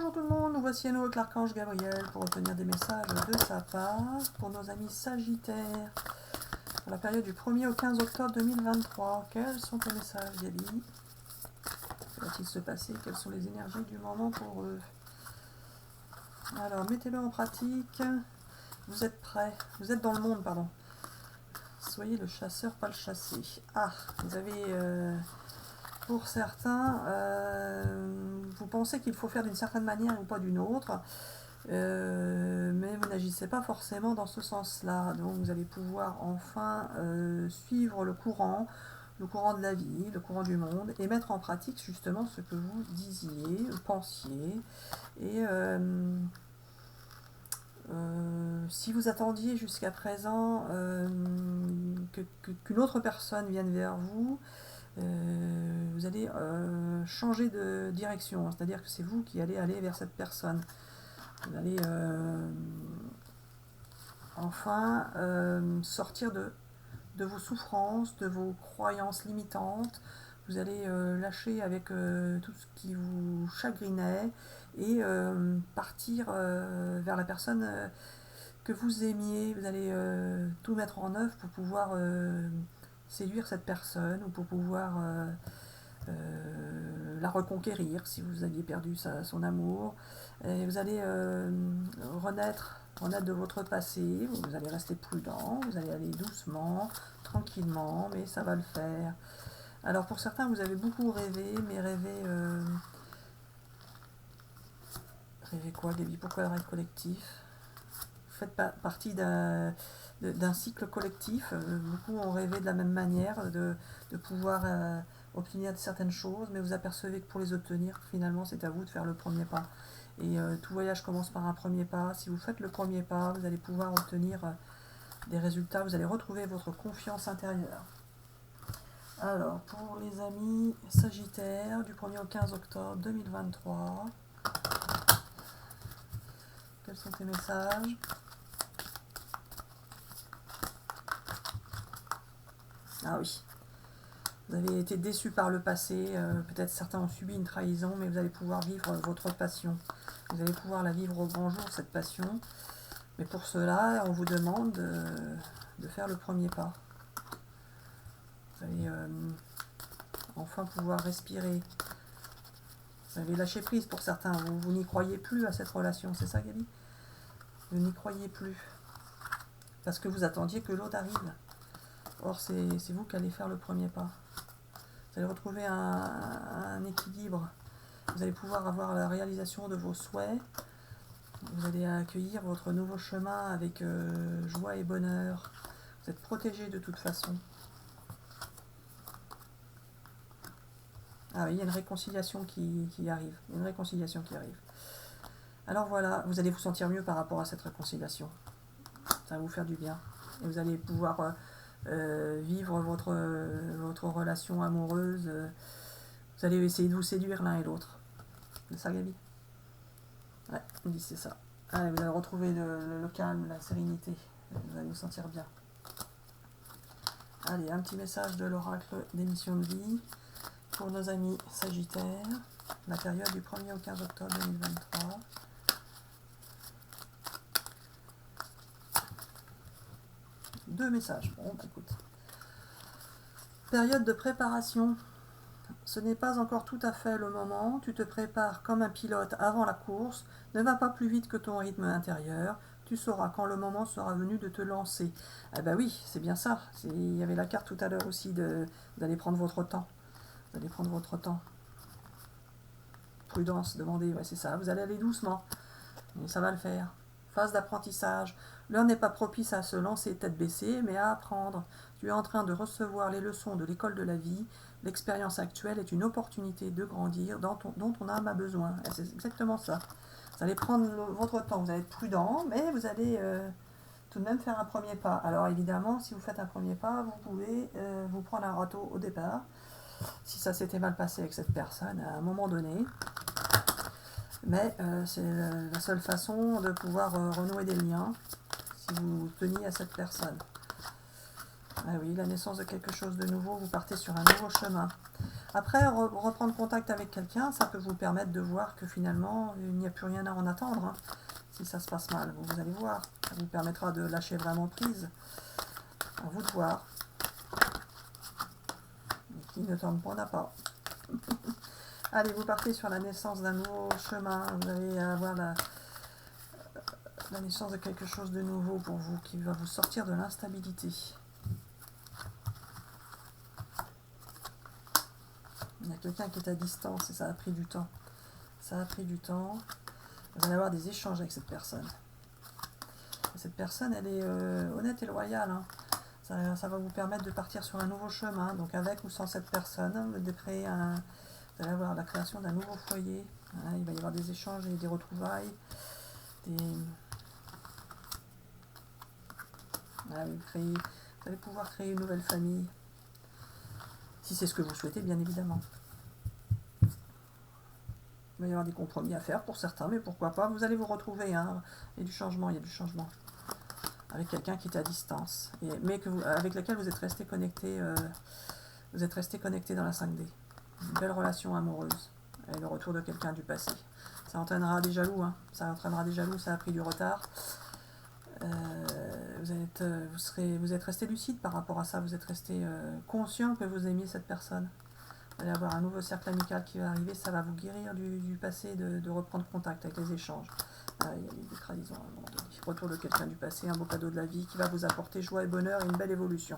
Bonjour tout le monde, nous voici à nouveau avec l'archange Gabriel pour obtenir des messages de sa part pour nos amis Sagittaires pour la période du 1er au 15 octobre 2023. Quels sont tes messages, Gabi? Que va-t-il se passer? Quelles sont les énergies du moment pour eux? Alors, mettez-le en pratique. Vous êtes prêts? Vous êtes dans le monde, pardon. Soyez le chasseur, pas le chassé. Ah, vous avez... pour certains, vous pensez qu'il faut faire d'une certaine manière ou pas d'une autre, mais vous n'agissez pas forcément dans ce sens-là. Donc vous allez pouvoir enfin suivre le courant de la vie, le courant du monde, et mettre en pratique justement ce que vous disiez, pensiez. Et si vous attendiez jusqu'à présent qu'une autre personne vienne vers vous, vous allez changer de direction, c'est-à-dire que c'est vous qui allez aller vers cette personne. Vous allez enfin sortir de vos souffrances, de vos croyances limitantes. Vous allez lâcher avec tout ce qui vous chagrinait et partir vers la personne que vous aimiez. Vous allez tout mettre en œuvre pour pouvoir séduire cette personne ou pour pouvoir la reconquérir si vous aviez perdu son amour. Et vous allez renaître de votre passé, vous allez rester prudent, vous allez aller doucement, tranquillement, mais ça va le faire. Alors pour certains, vous avez beaucoup rêvé, mais rêvé quoi, Gaby? Pourquoi le rêve collectif? Vous faites partie d'un cycle collectif. Beaucoup ont rêvé de la même manière, de pouvoir obtenir certaines choses, mais vous apercevez que pour les obtenir, finalement, c'est à vous de faire le premier pas. Et tout voyage commence par un premier pas. Si vous faites le premier pas, vous allez pouvoir obtenir des résultats, vous allez retrouver votre confiance intérieure. Alors, pour les amis Sagittaires, du 1er au 15 octobre 2023, quels sont tes messages? Ah oui, vous avez été déçus par le passé, peut-être certains ont subi une trahison, mais vous allez pouvoir vivre votre passion. Vous allez pouvoir la vivre au grand jour, cette passion. Mais pour cela, on vous demande de faire le premier pas. Vous allez enfin pouvoir respirer. Vous avez lâché prise pour certains, vous n'y croyez plus à cette relation, c'est ça, Gaby? Vous n'y croyez plus. Parce que vous attendiez que l'autre arrive. Or, c'est vous qui allez faire le premier pas. Vous allez retrouver un équilibre. Vous allez pouvoir avoir la réalisation de vos souhaits. Vous allez accueillir votre nouveau chemin avec joie et bonheur. Vous êtes protégé de toute façon. Ah oui, il y a une réconciliation qui arrive. Une réconciliation qui arrive. Alors voilà, vous allez vous sentir mieux par rapport à cette réconciliation. Ça va vous faire du bien. Et vous allez pouvoir vivre votre relation amoureuse. Vous allez essayer de vous séduire l'un et l'autre. C'est ça, Gaby? Ouais, on dit c'est ça. Allez, vous allez retrouver le calme, la sérénité. Vous allez vous sentir bien. Allez, un petit message de l'oracle des missions de vie pour nos amis Sagittaires, la période du 1er au 15 octobre 2023. Deux messages. Bon, écoute. Période de préparation. Ce n'est pas encore tout à fait le moment. Tu te prépares comme un pilote avant la course. Ne va pas plus vite que ton rythme intérieur. Tu sauras quand le moment sera venu de te lancer. Ah bah oui, c'est bien ça. Il y avait la carte tout à l'heure aussi d'aller prendre votre temps. Vous allez prendre votre temps. Prudence, demandez, ouais, c'est ça. Vous allez aller doucement. Mais ça va le faire. Phase d'apprentissage. L'heure n'est pas propice à se lancer tête baissée, mais à apprendre. Tu es en train de recevoir les leçons de l'école de la vie. L'expérience actuelle est une opportunité de grandir dont ton âme a besoin. Et c'est exactement ça. Vous allez prendre votre temps, vous allez être prudent, mais vous allez tout de même faire un premier pas. Alors évidemment, si vous faites un premier pas, vous pouvez vous prendre un râteau au départ. Si ça s'était mal passé avec cette personne à un moment donné. Mais c'est la seule façon de pouvoir renouer des liens si vous teniez à cette personne. Ah oui, la naissance de quelque chose de nouveau, vous partez sur un nouveau chemin. Après, reprendre contact avec quelqu'un, ça peut vous permettre de voir que finalement, il n'y a plus rien à en attendre. Hein. Si ça se passe mal, vous allez voir. Ça vous permettra de lâcher vraiment prise. À vous de voir. Qui ne tente point n'a pas. Allez, vous partez sur la naissance d'un nouveau chemin. Vous allez avoir la naissance de quelque chose de nouveau pour vous, qui va vous sortir de l'instabilité. Il y a quelqu'un qui est à distance et ça a pris du temps. Ça a pris du temps. Vous allez avoir des échanges avec cette personne. Et cette personne, elle est honnête et loyale. Hein. Ça va vous permettre de partir sur un nouveau chemin. Donc avec ou sans cette personne, de créer vous allez avoir la création d'un nouveau foyer. Hein. Il va y avoir des échanges et des retrouvailles. Voilà, vous allez pouvoir créer une nouvelle famille. Si c'est ce que vous souhaitez, bien évidemment. Il va y avoir des compromis à faire pour certains, mais pourquoi pas. Vous allez vous retrouver. Hein. Il y a du changement, il y a du changement. Avec quelqu'un qui est à distance, mais avec lequel vous êtes resté connecté. Vous êtes resté connecté dans la 5D. Une belle relation amoureuse. Et le retour de quelqu'un du passé. Ça entraînera des jaloux. Hein. Ça entraînera des jaloux, ça a pris du retard. Vous êtes resté lucide par rapport à ça. Vous êtes resté conscient que vous aimiez cette personne. Vous allez avoir un nouveau cercle amical qui va arriver. Ça va vous guérir du passé, de reprendre contact avec les échanges. Il y a eu des trahisons à un moment donné. Retour de quelqu'un du passé, un beau cadeau de la vie qui va vous apporter joie et bonheur et une belle évolution.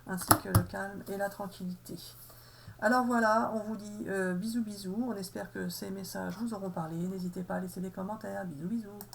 Ainsi que le calme et la tranquillité. Alors voilà, on vous dit bisous bisous. On espère que ces messages vous auront parlé. N'hésitez pas à laisser des commentaires. Bisous bisous.